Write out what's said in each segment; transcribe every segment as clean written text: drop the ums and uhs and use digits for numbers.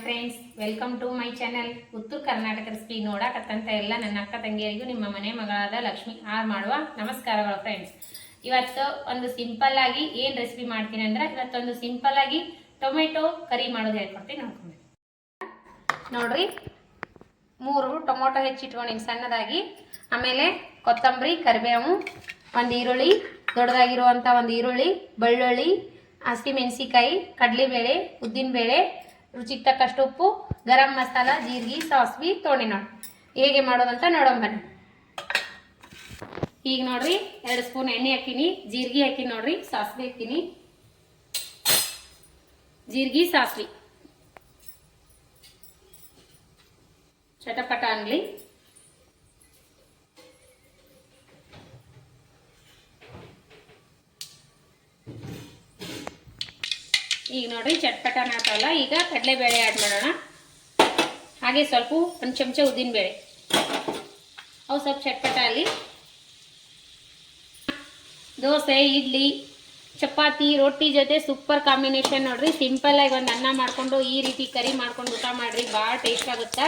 Friends, welcome to my channel. Uttara Karnataka recipe ನೋಡಕತ್ತಂತ ಎಲ್ಲ ನನ್ನ ಅಕ್ಕ ತಂಗಿಯರಿಗೂ ನಿಮ್ಮ ಮನೆ ಮಗಳಾದ ಲಕ್ಷ್ಮಿ ಆರ್ ಮಾಡುವ ನಮಸ್ಕಾರಗಳು ಫ್ರೆಂಡ್ಸ್. ಇವತ್ತು ಒಂದು ಸಿಂಪಲ್ ಆಗಿ ಏನು ರೆಸಿಪಿ ಮಾಡ್ತೀನಿ ಅಂದ್ರೆ, ಇವತ್ತೊಂದು ಸಿಂಪಲ್ ಆಗಿ ಟೊಮೆಟೊ ಕರಿ ಮಾಡೋದು ಹೇಳ್ಕೊಡ್ತೀನಿ. ನೋಡ್ರಿ, 3 ಟೊಮೊಟೊ ಹೆಚ್ಚಿಟ್ಕೊಂಡಿನಿ ಸಣ್ಣದಾಗಿ. ಆಮೇಲೆ ಕೊತ್ತಂಬರಿ, ಕರಿಬೇವು, ಒಂದು ಈರುಳ್ಳಿ, ದೊಡ್ಡದಾಗಿರುವಂಥ ಒಂದು ಈರುಳ್ಳಿ, ಬೆಳ್ಳುಳ್ಳಿ, ಹಸಿಮೆಣಸಿಕಾಯಿ, ಕಡಲೆಬೇಳೆ, ಉದ್ದಿನಬೇಳೆ, ರುಚಿಗೆ ತಕ್ಕಷ್ಟು ಉಪ್ಪು, ಗರಂ ಮಸಾಲ, ಜೀರಿಗೆ, ಸಾಸಿವೆ ತೊಗೊಂಡು ನೋಡಿ ಹೇಗೆ ಮಾಡೋದಂತ ನೋಡೋಣ ಬನ್ನಿ. ಈಗ ನೋಡ್ರಿ, 2 ಸ್ಪೂನ್ ಎಣ್ಣೆ ಹಾಕಿನಿ, ಜೀರಿಗೆ ಹಾಕಿನಿ ನೋಡ್ರಿ, ಸಾಸಿವೆ ಹಾಕಿನಿ, ಜೀರಿಗೆ ಸಾಸಿವೆ ಚಟಪಟ ಅನ್ಲಿ. ಈಗ ನೋಡ್ರಿ ಚಟ್ಪಟ ನಾಟಲ್ಲ. ಈಗ ಕಡಲೆಬೇಳೆ ಆ್ಯಡ್ ಮಾಡೋಣ. ಹಾಗೆ ಸ್ವಲ್ಪ ಒಂದು ಚಮಚ ಉದ್ದಿನಬೇಳೆ, ಅವು ಸ್ವಲ್ಪ ಚಟ್ಪಟ ಅಲ್ಲಿ. ದೋಸೆ, ಇಡ್ಲಿ, ಚಪಾತಿ, ರೊಟ್ಟಿ ಜೊತೆ ಸೂಪರ್ ಕಾಂಬಿನೇಷನ್ ನೋಡ್ರಿ. ಸಿಂಪಲ್ ಆಗಿ ಒಂದು ಅನ್ನ ಮಾಡ್ಕೊಂಡು ಈ ರೀತಿ ಕರಿ ಮಾಡ್ಕೊಂಡು ಊಟ ಮಾಡ್ರಿ, ಭಾಳ ಟೇಸ್ಟ್ ಆಗುತ್ತೆ.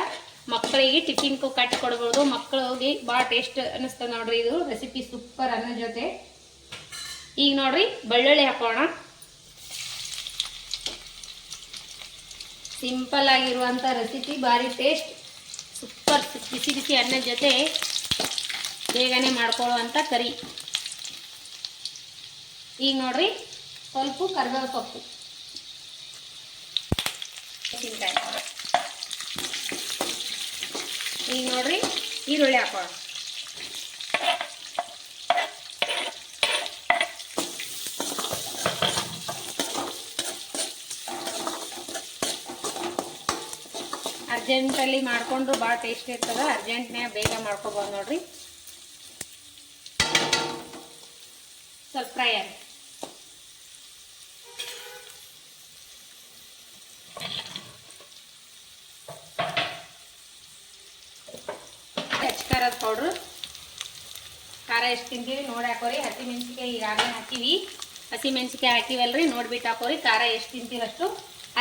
ಮಕ್ಕಳಿಗೆ ಟಿಫಿನ್ಗೂ ಕಟ್ಟಿ ಕೊಡ್ಬೋದು, ಮಕ್ಕಳಿಗೆ ಭಾಳ ಟೇಸ್ಟ್ ಅನ್ನಿಸ್ತದೆ ನೋಡ್ರಿ. ಇದು ರೆಸಿಪಿ ಸೂಪರ್ ಅನ್ನ ಜೊತೆ. ಈಗ ನೋಡ್ರಿ ಬೆಳ್ಳುಳ್ಳಿ ಹಾಕೋಣ. ಸಿಂಪಲ್ ಆಗಿರುವಂಥ ರೆಸಿಪಿ, ಭಾರಿ ಟೇಸ್ಟ್, ಸೂಪರ್. ಬಿಸಿ ಬಿಸಿ ಅನ್ನದ ಜೊತೆ ಬೇಗನೆ ಮಾಡ್ಕೊಳ್ಳುವಂಥ ಕರಿ. ಈಗ ನೋಡ್ರಿ ಸ್ವಲ್ಪ ಕರಿಬೇವು ಸೊಪ್ಪು, ಈಗ ನೋಡ್ರಿ ಈರುಳ್ಳಿ ಹಾಕೋಣ. ಅರ್ಜೆಂಟಲ್ಲಿ ಮಾಡ್ಕೊಂಡ್ರು ಭಾಳ ಟೇಸ್ಟ್ ಇರ್ತದೆ. ಅರ್ಜೆಂಟ್ನ್ಯಾಗ ಬೇಗ ಮಾಡ್ಕೊಬೋದು ನೋಡ್ರಿ. ಸ್ವಲ್ಪ ಫ್ರೈ ಆಗಿ ಖಾರದ ಪೌಡ್ರು. ಖಾರ ಎಷ್ಟು ತಿಂತೀವಿ ನೋಡಿ ಹಾಕೋರಿ. ಹಸಿಮೆಣ್ಸಿಕಾಯಿ ಈಗಾಗಲೇ ಹಾಕಿವಿ, ಹಸಿಮೆಣ್ಸಿಕಾಯಿ ಹಾಕಿವಲ್ರಿ, ನೋಡ್ಬಿಟ್ಟು ಹಾಕೋರಿ. ಖಾರ ಎಷ್ಟು ತಿಂತೀವಿ ಅಷ್ಟು.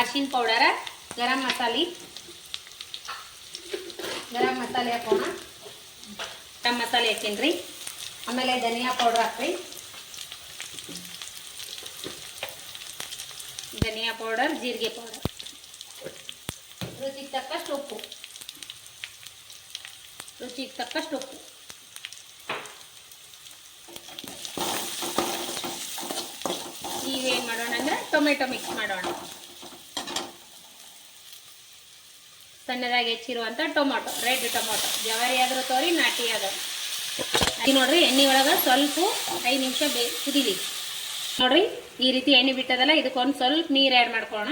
ಅರಿಶಿನ ಪೌಡರ, ಗರಂ ಮಸಾಲೆ ಹಾಕೋಣ. ಗರಂ ಮಸಾಲೆ ಹಾಕೀನಿ. ಆಮೇಲೆ ಧನಿಯಾ ಪೌಡ್ರ್ ಹಾಕ್ರಿ. ಧನಿಯಾ ಪೌಡರ್, ಜೀರಿಗೆ ಪೌಡರ್, ರುಚಿಗೆ ತಕ್ಕಷ್ಟು ಉಪ್ಪು. ಈಗ ಏನು ಮಾಡೋಣ ಅಂದರೆ ಟೊಮೆಟೊ ಮಿಕ್ಸ್ ಮಾಡೋಣ. ಸಣ್ಣದಾಗಿ ಹೆಚ್ಚಿರುವಂಥ ಟೊಮೊಟೊ, ರೆಡ್ ಟೊಮೊಟೊ, ಜವಾರಿ ಆದರೂ ತೋರಿ, ನಾಟಿ ಆದರೂ ನೋಡ್ರಿ. ಎಣ್ಣೆ ಒಳಗೆ ಸ್ವಲ್ಪ 5 ನಿಮಿಷ ಕುದೀಲಿ ನೋಡ್ರಿ. ಈ ರೀತಿ ಎಣ್ಣೆ ಬಿಟ್ಟದಲ್ಲ, ಇದಕ್ಕೊಂದು ಸ್ವಲ್ಪ ನೀರು ಆ್ಯಡ್ ಮಾಡ್ಕೊಳ್ಳೋಣ.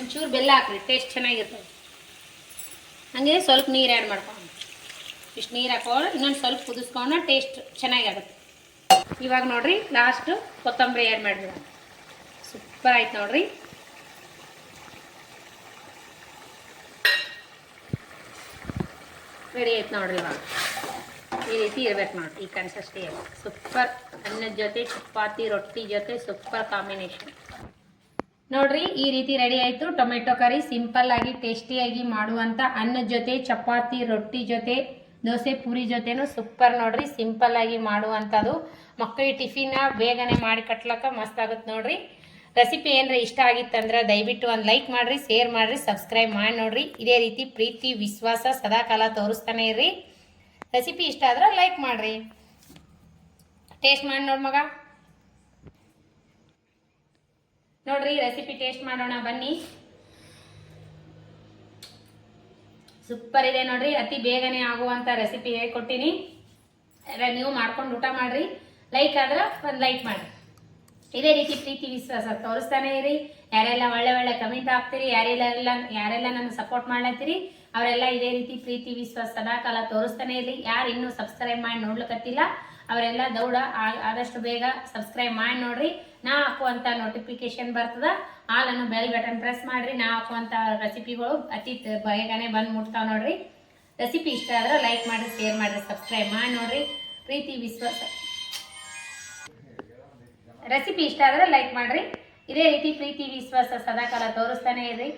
ಒಂಚೂರು ಬೆಲ್ಲ ಹಾಕ್ರಿ, ಟೇಸ್ಟ್ ಚೆನ್ನಾಗಿರ್ತದೆ. ಹಾಗೆ ಸ್ವಲ್ಪ ನೀರು ಆ್ಯಡ್ ಮಾಡ್ಕೊಳ್ಳೋಣ. ಇಷ್ಟು ನೀರು ಹಾಕೋಣ, ಇನ್ನೊಂದು ಸ್ವಲ್ಪ ಕುದಿಸ್ಕೊಳ್ಳೋಣ, ಟೇಸ್ಟ್ ಚೆನ್ನಾಗಾಗುತ್ತೆ. ಇವಾಗ ನೋಡ್ರಿ ಲಾಸ್ಟ್ ಕೊತ್ತಂಬರಿ ಆ್ಯಡ್ ಮಾಡಿಬಿಡೋಣ. ಸೂಪರ್ ಆಯ್ತು ನೋಡ್ರಿ. ರೆಡಿ ಆಯ್ತು ನೋಡ್ರಿ. ಇವಾಗ ಈ ರೀತಿ ಇರ್ಬೇಕು ನೋಡ್ರಿ, ಈ ಕನ್ಸಿಸ್ಟೆನ್ಸಿ ಸೂಪರ್. ಅನ್ನದ ಜೊತೆ ಚಪಾತಿ, ರೊಟ್ಟಿ ಜೊತೆ ಸೂಪರ್ ಕಾಂಬಿನೇಷನ್ ನೋಡ್ರಿ. ಈ ರೀತಿ ರೆಡಿ ಆಯಿತು ಟೊಮೆಟೊ ಕರಿ. ಸಿಂಪಲ್ ಆಗಿ ಟೇಸ್ಟಿಯಾಗಿ ಮಾಡುವಂಥ ಅನ್ನದ ಜೊತೆ, ಚಪಾತಿ, ರೊಟ್ಟಿ ಜೊತೆ, ದೋಸೆ, ಪೂರಿ ಜೊತೆನೂ ಸೂಪರ್ ನೋಡ್ರಿ. ಸಿಂಪಲ್ ಆಗಿ ಮಾಡುವಂಥದ್ದು, ಮಕ್ಕಳಿಗೆ ಟಿಫಿನ ಬೇಗನೆ ಮಾಡಿ ಕಟ್ಲಕ್ಕ ಮಸ್ತ್ ಆಗುತ್ತೆ ನೋಡ್ರಿ. ರೆಸಿಪಿ ಏನ್ರಿ ಇಷ್ಟ ಆಗಿತ್ತಂದ್ರೆ ದಯವಿಟ್ಟು ಒಂದು ಲೈಕ್ ಮಾಡಿರಿ, ಶೇರ್ ಮಾಡಿರಿ, ಸಬ್ಸ್ಕ್ರೈಬ್ ಮಾಡಿ ನೋಡ್ರಿ. ಇದೇ ರೀತಿ ಪ್ರೀತಿ ವಿಶ್ವಾಸ ಸದಾಕಾಲ ತೋರಿಸ್ತಾನೆ ಇರ್ರಿ. ರೆಸಿಪಿ ಇಷ್ಟ ಆದ್ರೆ ಲೈಕ್ ಮಾಡಿರಿ. ಟೇಸ್ಟ್ ಮಾಡಿ ನೋಡಿ ಮಗ. ನೋಡ್ರಿ ರೆಸಿಪಿ ಟೇಸ್ಟ್ ಮಾಡೋಣ ಬನ್ನಿ. ಸೂಪರ್ ಇದೆ ನೋಡ್ರಿ. ಅತಿ ಬೇಗನೆ ಆಗುವಂಥ ರೆಸಿಪಿ ಹೇಳ್ಕೊಟ್ಟಿನಿ. ನೀವು ಮಾಡ್ಕೊಂಡು ಊಟ ಮಾಡಿರಿ. ಲೈಕ್ ಆದ್ರೆ ಒಂದು ಲೈಕ್ ಮಾಡಿರಿ. ಇದೇ ರೀತಿ ಪ್ರೀತಿ ವಿಶ್ವಾಸ ತೋರಿಸ್ತಾನೆ ಇರಿ. ಯಾರೆಲ್ಲ ಒಳ್ಳೆ ಕಮೆಂಟ್ ಹಾಕ್ತೀರಿ, ಯಾರೆಲ್ಲ ನನ್ನ ಸಪೋರ್ಟ್ ಮಾಡ್ಲತ್ತೀರಿ, ಅವರೆಲ್ಲ ಇದೇ ರೀತಿ ಪ್ರೀತಿ ವಿಶ್ವಾಸ ಸದಾಕಾಲ ತೋರಿಸ್ತಾನೆ ಇರಲಿ. ಯಾರು ಇನ್ನೂ ಸಬ್ಸ್ಕ್ರೈಬ್ ಮಾಡಿ ನೋಡ್ಲಿಕ್ಕತ್ತಿಲ್ಲ ಅವರೆಲ್ಲ ದೌಡ ಆದಷ್ಟು ಬೇಗ ಸಬ್ಸ್ಕ್ರೈಬ್ ಮಾಡಿ ನೋಡ್ರಿ. ನಾ ಹಾಕುವಂಥ ನೋಟಿಫಿಕೇಶನ್ ಬರ್ತದ, ಆಲನ್ನು ಬೆಲ್ ಬಟನ್ ಪ್ರೆಸ್ ಮಾಡಿರಿ. ನಾ ಹಾಕುವಂಥ ರೆಸಿಪಿಗಳು ಅತಿ ಬೇಗನೆ ಬಂದು ಮುಟ್ತಾವೆ ನೋಡ್ರಿ. ರೆಸಿಪಿ ಇಷ್ಟ ಆದ್ರೆ ಲೈಕ್ ಮಾಡಿರಿ, ಶೇರ್ ಮಾಡಿರಿ, ಸಬ್ಸ್ಕ್ರೈಬ್ ಮಾಡಿ ನೋಡ್ರಿ. ಪ್ರೀತಿ ವಿಶ್ವಾಸ ರೆಸಿಪಿ ಇಷ್ಟ ಆದರೆ ಲೈಕ್ ಮಾಡಿರಿ. ಇದೇ ರೀತಿ ಪ್ರೀತಿ ವಿಶ್ವಾಸ ಸದಾಕಾಲ ತೋರಿಸ್ತಾನೆ ಇರ್ರಿ.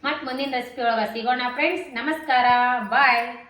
ಮತ್ತು ಮುಂದಿನ ರೆಸಿಪಿ ಒಳಗೆ ಸಿಗೋಣ ಫ್ರೆಂಡ್ಸ್. ನಮಸ್ಕಾರ, ಬಾಯ್.